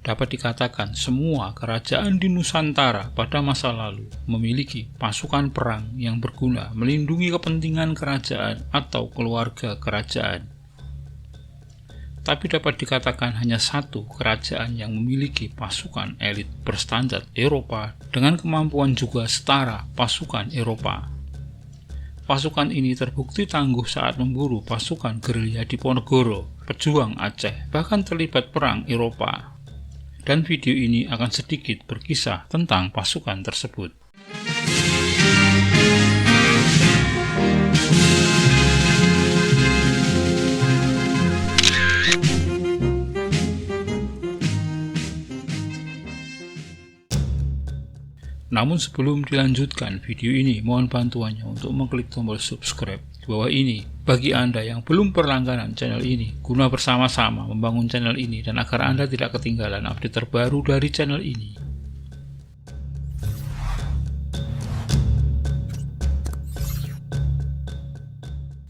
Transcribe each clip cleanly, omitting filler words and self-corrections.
dapat dikatakan semua kerajaan di Nusantara pada masa lalu memiliki pasukan perang yang berguna melindungi kepentingan kerajaan atau keluarga kerajaan. Tapi dapat dikatakan hanya satu kerajaan yang memiliki pasukan elit berstandar Eropa dengan kemampuan juga setara pasukan Eropa. Pasukan ini terbukti tangguh saat memburu pasukan gerilya Diponegoro, pejuang Aceh, bahkan terlibat perang Eropa. Dan video ini akan sedikit berkisah tentang pasukan tersebut. Namun sebelum dilanjutkan video ini, mohon bantuannya untuk mengklik tombol subscribe di bawah ini bagi Anda yang belum berlangganan channel ini, guna bersama-sama membangun channel ini dan agar Anda tidak ketinggalan update terbaru dari channel ini.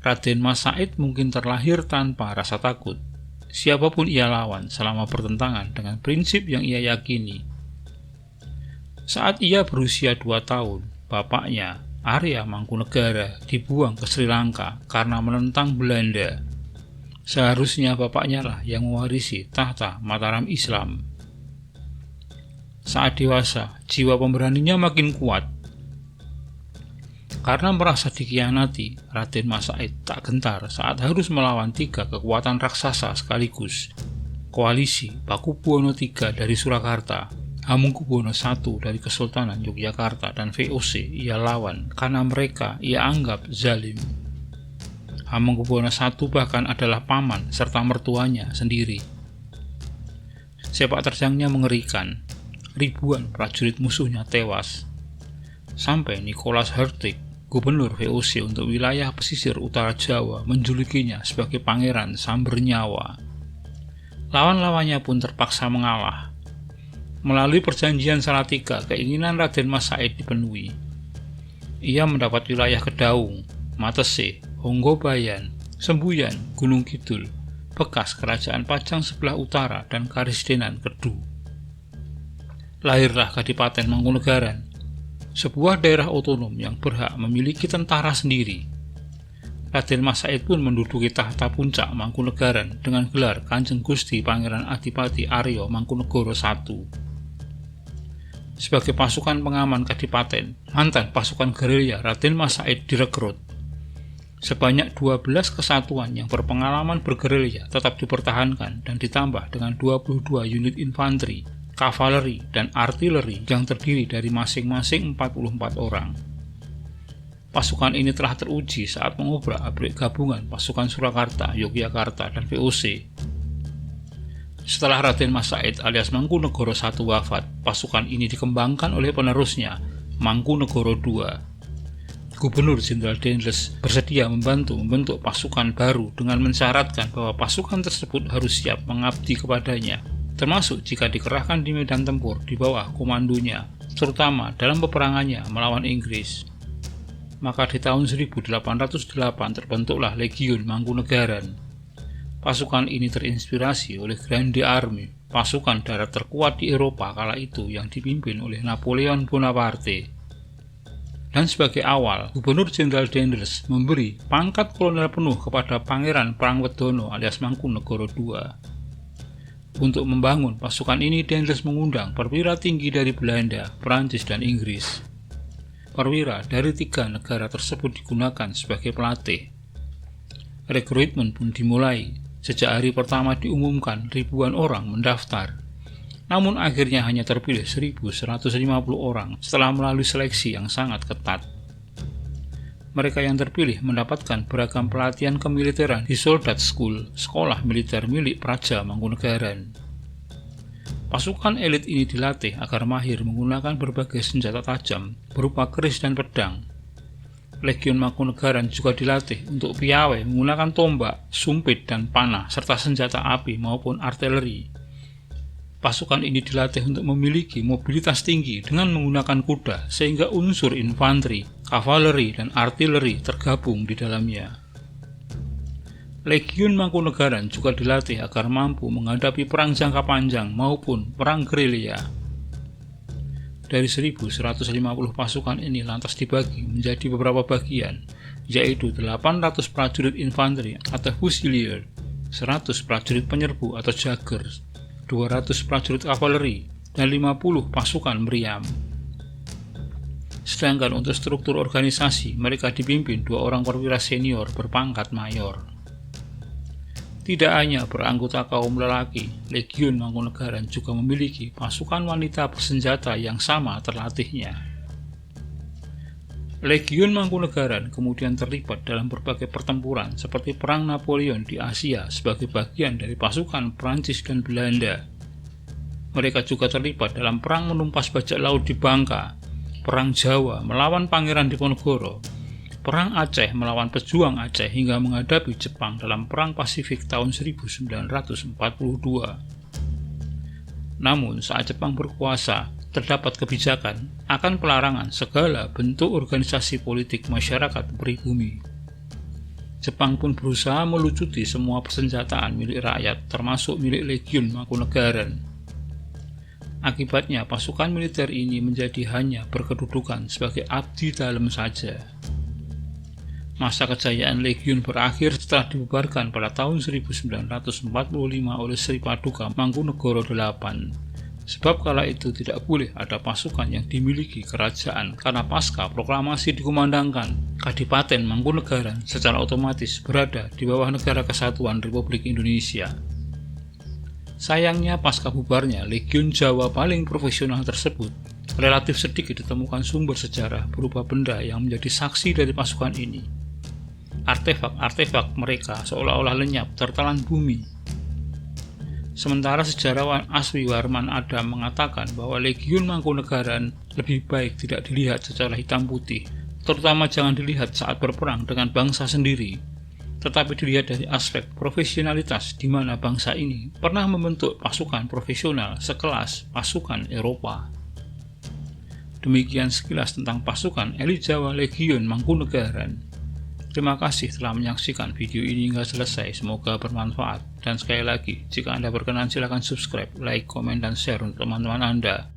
Raden Mas Said mungkin terlahir tanpa rasa takut. Siapapun ia lawan selama bertentangan dengan prinsip yang ia yakini. Saat ia berusia 2 tahun, bapaknya, Arya Mangkunegara, dibuang ke Sri Lanka karena menentang Belanda. Seharusnya bapaknya lah yang mewarisi tahta Mataram Islam. Saat dewasa, jiwa pemberaninya makin kuat. Karena merasa dikhianati, Raden Mas Said tak gentar saat harus melawan 3 kekuatan raksasa sekaligus. Koalisi Pakubuwono III dari Surakarta, Hamengkubuwono I dari Kesultanan Yogyakarta, dan VOC ia lawan karena mereka ia anggap zalim. Hamengkubuwono I bahkan adalah paman serta mertuanya sendiri. Sepak terjangnya mengerikan, ribuan prajurit musuhnya tewas. Sampai Nicholas Hertig, gubernur VOC untuk wilayah pesisir utara Jawa, menjulukinya sebagai Pangeran Samber Nyawa. Lawan-lawannya pun terpaksa mengalah. Melalui perjanjian Salatiga, keinginan Raden Mas Said dipenuhi. Ia mendapat wilayah Kedaung, Matese, Honggobayan, Sembuyan, Gunung Kidul, bekas Kerajaan Pajang sebelah utara, dan Karisdenan Kedu. Lahirlah Kadipaten Mangkunegaran, sebuah daerah otonom yang berhak memiliki tentara sendiri. Raden Mas Said pun menduduki tahta puncak Mangkunegaran dengan gelar Kanjeng Gusti Pangeran Adipati Arya Mangkunegoro I. Sebagai pasukan pengaman Kadipaten, mantan pasukan gerilya Raden Mas Said direkrut. Sebanyak 12 kesatuan yang berpengalaman bergerilya tetap dipertahankan dan ditambah dengan 22 unit infanteri, kavaleri, dan artileri yang terdiri dari masing-masing 44 orang. Pasukan ini telah teruji saat mengobrak-abrik gabungan pasukan Surakarta, Yogyakarta, dan VOC. Setelah Raden Mas Said alias Mangkunegoro I wafat, pasukan ini dikembangkan oleh penerusnya, Mangkunegoro II. Gubernur Jenderal Dendles bersedia membantu membentuk pasukan baru dengan mensyaratkan bahwa pasukan tersebut harus siap mengabdi kepadanya, termasuk jika dikerahkan di medan tempur di bawah komandonya, terutama dalam peperangannya melawan Inggris. Maka di tahun 1808 terbentuklah Legiun Mangkunegaran. Pasukan ini terinspirasi oleh Grande Army, pasukan darat terkuat di Eropa kala itu yang dipimpin oleh Napoleon Bonaparte. Dan sebagai awal, Gubernur Jenderal Dendles memberi pangkat kolonel penuh kepada Pangeran Prangwedono alias Mangkunegoro II. Untuk membangun pasukan ini, Dendles mengundang perwira tinggi dari Belanda, Prancis, dan Inggris. Perwira dari 3 negara tersebut digunakan sebagai pelatih. Rekrutmen pun dimulai. Sejak hari pertama diumumkan, ribuan orang mendaftar. Namun akhirnya hanya terpilih 1.150 orang setelah melalui seleksi yang sangat ketat. Mereka yang terpilih mendapatkan beragam pelatihan kemiliteran di Soldat School, sekolah militer milik Praja Mangkunegaran. Pasukan elit ini dilatih agar mahir menggunakan berbagai senjata tajam berupa keris dan pedang. Legiun Mangkunegaran juga dilatih untuk piawai menggunakan tombak, sumpit, dan panah, serta senjata api maupun artileri. Pasukan ini dilatih untuk memiliki mobilitas tinggi dengan menggunakan kuda, sehingga unsur infanteri, kavaleri, dan artileri tergabung di dalamnya. Legiun Mangkunegaran juga dilatih agar mampu menghadapi perang jangka panjang maupun perang gerilya. Dari 1.150 pasukan ini lantas dibagi menjadi beberapa bagian, yaitu 800 prajurit infanteri atau fusilier, 100 prajurit penyerbu atau jaggers, 200 prajurit kavaleri, dan 50 pasukan meriam. Sedangkan untuk struktur organisasi, mereka dipimpin 2 orang perwira senior berpangkat mayor. Tidak hanya beranggota kaum lelaki, Legiun Mangkunegaran juga memiliki pasukan wanita bersenjata yang sama terlatihnya. Legiun Mangkunegaran kemudian terlibat dalam berbagai pertempuran seperti Perang Napoleon di Asia sebagai bagian dari pasukan Prancis dan Belanda. Mereka juga terlibat dalam Perang Menumpas Bajak Laut di Bangka, Perang Jawa melawan Pangeran Diponegoro, Perang Aceh melawan pejuang Aceh hingga menghadapi Jepang dalam Perang Pasifik tahun 1942. Namun saat Jepang berkuasa, terdapat kebijakan akan pelarangan segala bentuk organisasi politik masyarakat pribumi. Jepang pun berusaha melucuti semua persenjataan milik rakyat termasuk milik Legiun Mangkunegaran. Akibatnya pasukan militer ini menjadi hanya berkedudukan sebagai abdi dalam saja. Masa kejayaan Legiun berakhir setelah dibubarkan pada tahun 1945 oleh Sri Paduka Mangkunegoro VIII. Sebab kala itu tidak boleh ada pasukan yang dimiliki kerajaan karena pasca proklamasi dikumandangkan, Kadipaten Mangkunegaran secara otomatis berada di bawah Negara Kesatuan Republik Indonesia. Sayangnya pasca bubarnya Legiun Jawa paling profesional tersebut, relatif sedikit ditemukan sumber sejarah berupa benda yang menjadi saksi dari pasukan ini. Artefak-artefak mereka seolah-olah lenyap tertelan bumi. Sementara sejarawan Aswi Warman Adam mengatakan bahwa Legiun Mangkunegaran lebih baik tidak dilihat secara hitam putih, terutama jangan dilihat saat berperang dengan bangsa sendiri, tetapi dilihat dari aspek profesionalitas di mana bangsa ini pernah membentuk pasukan profesional sekelas pasukan Eropa. Demikian sekilas tentang pasukan elit Jawa Legiun Mangkunegaran. Terima kasih telah menyaksikan video ini hingga selesai, semoga bermanfaat. Dan sekali lagi, jika Anda berkenan silakan subscribe, like, komen, dan share untuk teman-teman Anda.